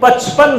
55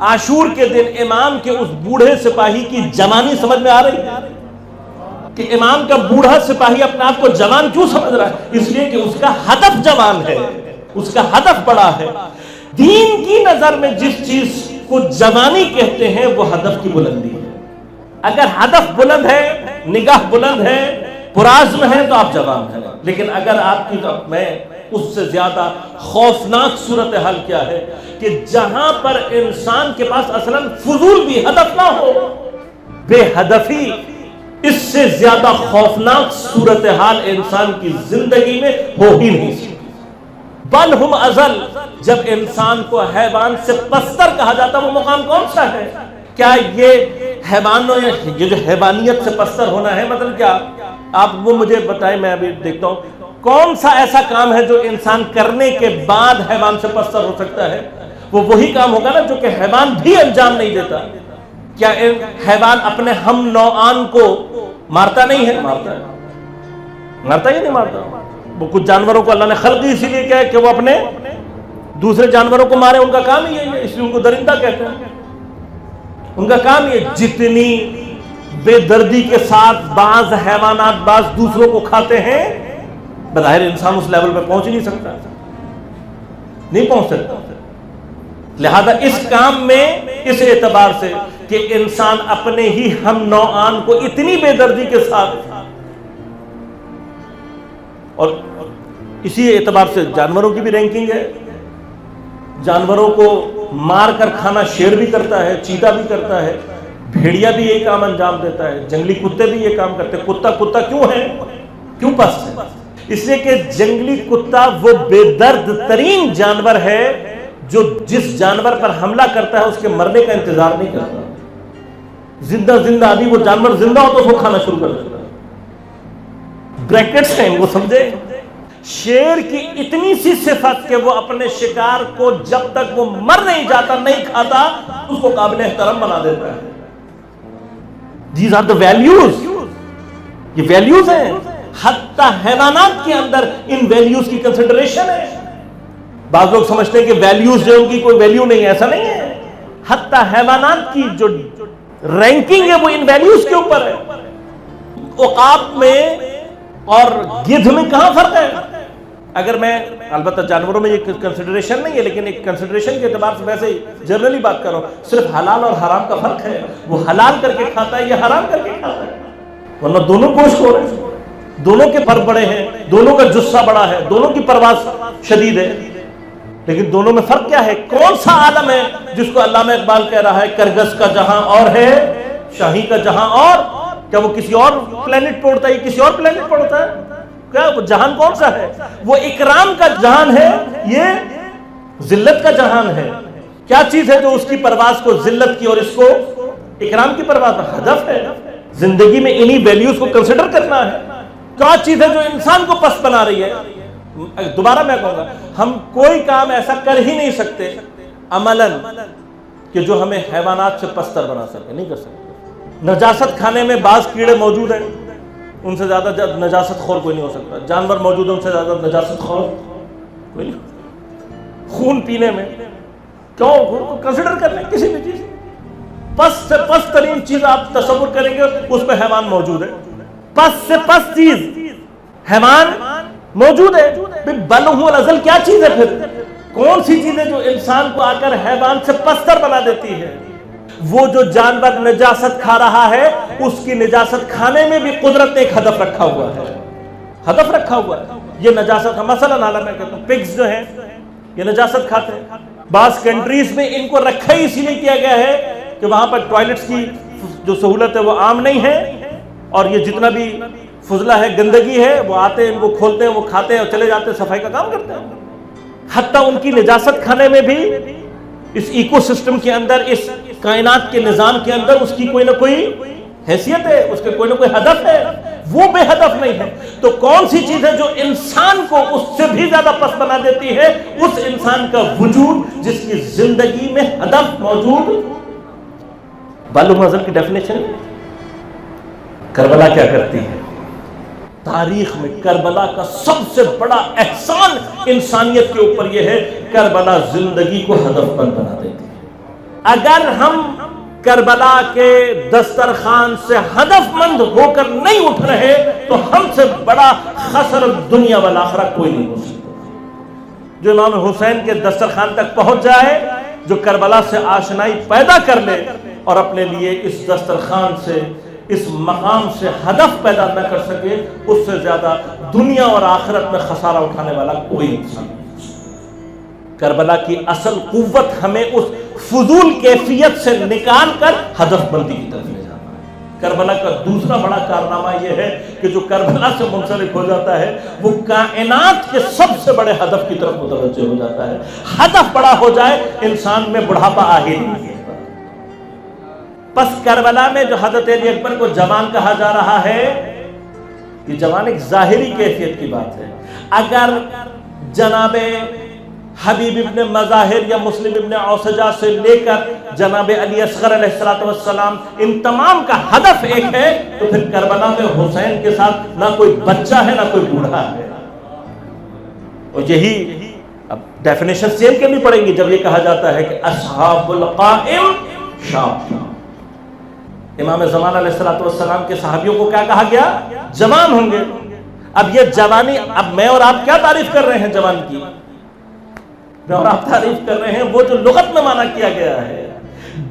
عاشور کے دن امام کے اس بوڑھے سپاہی کی جوانی سمجھ میں آ رہی ہے کہ امام کا بوڑھا سپاہی اپنے آپ کو جوان کیوں سمجھ رہا ہے؟ اس لیے کہ اس کا ہدف جوان ہے، اس کا ہدف بڑا ہے۔ دین کی نظر میں جس چیز کو جوانی کہتے ہیں وہ ہدف کی بلندی ہے۔ اگر ہدف بلند ہے، نگاہ بلند ہے، پرعزم ہے تو آپ جوان ہیں۔ لیکن اگر آپ کی میں اس سے زیادہ خوفناک صورتحال کیا ہے کہ جہاں پر انسان کے پاس اصلاً فضول بھی ہدف نہ ہو، بے ہدفی، اس سے زیادہ خوفناک صورتحال انسان کی زندگی میں ہو ہی نہیں سکتی۔ بل ہم ازل، جب انسان کو حیوان سے پستر کہا جاتا وہ مقام کون سا ہے؟ کیا یہ حیوانوں، یہ جو حیوانیت سے پستر ہونا ہے مطلب کیا؟ آپ وہ مجھے بتائیں، میں ابھی دیکھتا ہوں کون سا ایسا کام ہے جو انسان کرنے کے بعد حیوان سے پستر ہو سکتا ہے؟ وہ وہی کام ہوگا نا جو کہ حیوان بھی انجام نہیں دیتا۔ کیا حیوان اپنے ہم نوعان کو مارتا نہیں ہے؟ مارتا ہی نہیں مارتا۔ وہ کچھ جانوروں کو اللہ نے خلق اسی لیے کیا ہے کہ وہ اپنے دوسرے جانوروں کو مارے، ان کا کام ہی ہے، اس لیے ان کو درندہ کہتے ہیں۔ ان کا کام یہ جتنی بے دردی کے ساتھ بعض حیوانات بعض دوسروں کو کھاتے ہیں، بظاہر انسان اس لیول پہ پہنچ نہیں سکتا، نہیں پہنچ سکتا۔ لہذا اس کام میں اس اعتبار سے کہ انسان اپنے ہی ہم نوعان کو اتنی بے دردی کے ساتھ، اور اسی اعتبار سے جانوروں کی بھی رینکنگ ہے۔ جانوروں کو مار کر کھانا شیر بھی کرتا ہے، چیتا بھی کرتا ہے، بھیڑیا بھی یہ کام انجام دیتا ہے، جنگلی کتے بھی یہ کام کرتے ہیں۔ کتا کیوں ہے؟ کیوں پست ہے؟ اس لیے کہ جنگلی کتا وہ بے درد ترین جانور ہے جو جس جانور پر حملہ کرتا ہے اس کے مرنے کا انتظار نہیں کرتا۔ زندہ ابھی وہ جانور زندہ ہو تو اس کو کھانا شروع کر دیتا ہے۔ بریکٹس ہیں وہ، سمجھے؟ شیر کی اتنی سی صفت کہ وہ اپنے شکار کو جب تک وہ مر نہیں جاتا نہیں کھاتا اس کو قابل احترام بنا دیتا ہے۔ These are the values، یہ ویلیوز ہیں۔ حتی حیوانات کے اندر ان ویلیوز کی کنسیڈریشن ہے۔ بعض لوگ سمجھتے ہیں کہ ویلیوز جو ان کی کوئی ویلیو نہیں ہے، ایسا نہیں ہے۔ حتی حیوانات کی جو رینکنگ ہے وہ ان ویلیوز کے اوپر ہے۔ عقاب میں اور گدھ میں کہاں فرق ہے؟ اگر میں البتہ جانوروں میں یہ کنسیڈریشن نہیں ہے لیکن ایک کنسیڈریشن کے اعتبار سے ویسے ہی جنرلی بات کر رہا ہوں، صرف حلال اور حرام کا فرق ہے۔ وہ حلال کر کے کھاتا ہے یہ حرام کر کے کھاتا ہے، ورنہ دونوں گوشت ہو رہے ہیں، دونوں کے پر بڑے ہیں، دونوں کا جثہ بڑا ہے، دونوں کی پرواز شدید ہے، لیکن دونوں میں فرق کیا ہے؟ کون سا عالم ہے جس کو علامہ اقبال کہہ رہا ہے کرگس کا جہاں اور ہے شاہی کا جہاں اور؟ کیا وہ کسی اور پلینٹ پہ اڑتا ہے؟ کسی اور پلینٹ پہ اڑتا ہے؟ کیا وہ جہان کون سا ہے؟ وہ اکرام کا جہان ہے، یہ ذلت کا جہان ہے۔ کیا چیز ہے جو اس کی پرواز کو ذلت کی اور اس کو اکرام کی پرواز؟ ہدف ہے زندگی میں، انہی ویلیوز کو کنسیڈر کرنا ہے۔ کیا چیز ہے جو انسان کو پست بنا رہی ہے؟ دوبارہ میں کہوں گا، ہم کوئی کام ایسا کر ہی نہیں سکتے عملاً کہ جو ہمیں حیوانات سے پستر بنا سکے، نہیں کر سکتے۔ نجاست کھانے میں بعض کیڑے موجود ہیں، ان سے زیادہ نجاست خور کوئی نہیں ہو سکتا۔ جانور موجود ہیں، ان سے زیادہ نجاست خور کوئی نہیں۔ خون پینے میں کیوں کنسیڈر کر لیں کسی بھی چیز، پست سے پست ترین چیز آپ تصور کریں گے اس میں حیوان موجود ہے، پست سے پست چیز حیوان موجود ہے۔ بل ہم الازل کیا چیز ہے پھر؟ کون سی چیز ہے جو انسان کو آ کر حیوان سے پستر بنا دیتی ہے؟ وہ جو جانور نجاست کھا رہا ہے اس کی نجاست کھانے میں بھی قدرت نے ایک ہدف رکھا ہوا ہے، ہدف رکھا ہوا ہے۔ یہ نجاست مثلا میں کہتا ہوں پگز جو ہیں یہ نجاست کھاتے ہیں۔ بعض کنٹریز میں ان کو رکھا ہی اسی لیے کیا گیا ہے کہ وہاں پر ٹوائلٹس کی جو سہولت ہے وہ عام نہیں ہے، اور یہ جتنا بھی فضلہ ہے گندگی ہے وہ آتے ہیں ان کو کھولتے ہیں، وہ کھاتے ہیں اور چلے جاتے ہیں، صفائی کا کام کرتے ہیں۔ حتیٰ ان کی نجاست کھانے میں بھی اس ایکو سسٹم کے اندر، اس کائنات کے نظام کے اندر اس کی کوئی نہ کوئی حیثیت ہے، اس کے کوئی نہ کوئی ہدف ہے، وہ بے ہدف نہیں ہے۔ تو کون سی چیز ہے جو انسان کو اس سے بھی زیادہ پست بنا دیتی ہے؟ اس انسان کا وجود جس کی زندگی میں ہدف موجود۔ بالغ نظر کی ڈیفینیشن کربلا کیا کرتی ہے؟ تاریخ میں کربلا کا سب سے بڑا احسان انسانیت کے اوپر یہ ہے، کربلا زندگی کو ہدف مند بنا دیتی ہے۔ اگر ہم کربلا کے دسترخوان سے ہدف مند ہو کر نہیں اٹھ رہے تو ہم سے بڑا خسر دنیا والآخرہ کوئی نہیں ہو سکتا۔ جو امام حسین کے دسترخوان تک پہنچ جائے، جو کربلا سے آشنائی پیدا کر لے اور اپنے لیے اس دسترخوان سے، اس مقام سے ہدف پیدا نہ کر سکے، اس سے زیادہ دنیا اور آخرت میں خسارہ اٹھانے والا کوئی انسان نہیں۔ کربلا کی اصل قوت ہمیں اس فضول کیفیت سے نکال کر ہدف بندی کی طرف لے جانا ہے۔ کربلا کا دوسرا بڑا کارنامہ یہ ہے کہ جو کربلا سے منسلک ہو جاتا ہے وہ کائنات کے سب سے بڑے ہدف کی طرف متوجہ ہو جاتا ہے۔ ہدف بڑا ہو جائے انسان میں بڑھاپا آ ہی نہیں ہے۔ پس کربلا میں جو حضرت علی اکبر کو جوان کہا جا رہا ہے، یہ جوان ایک ظاہری کیفیت کی بات ہے۔ اگر جناب حبیب ابن مظاہر یا مسلم ابن اوسجہ سے لے کر جناب علی اصغر علیہ السلام ان تمام کا ہدف ایک ہے، تو پھر کربلا میں حسین کے ساتھ نہ کوئی بچہ ہے نہ کوئی بوڑھا ہے۔ اور یہی اب ڈیفینیشن سیم کرنی پڑیں گی جب یہ کہا جاتا ہے کہ اصحاب القائم شاب۔ امام زمان علیہ السلام کے صحابیوں کو کیا کہا گیا؟ جوان ہوں گے۔ اب یہ جوانی، اب میں اور آپ کیا تعریف کر رہے ہیں جوان کی؟ میں اور آپ تعریف کر رہے ہیں وہ جو لغت میں معنی کیا گیا ہے۔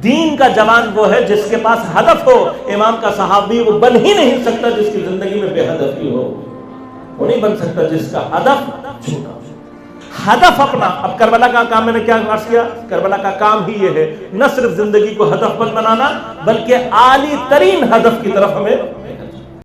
دین کا جوان وہ ہے جس کے پاس ہدف ہو۔ امام کا صحابی وہ بن ہی نہیں سکتا جس کی زندگی میں بے ہدفی ہو، وہ نہیں بن سکتا جس کا ہدف چھوٹا ہو۔ ہدف اپنا، اب کربلا کا کام میں نے کیا عرض کیا؟ کربلا کا کام ہی یہ ہے، نہ صرف زندگی کو ہدف مند بنانا بلکہ عالی ترین ہدف کی طرف ہمیں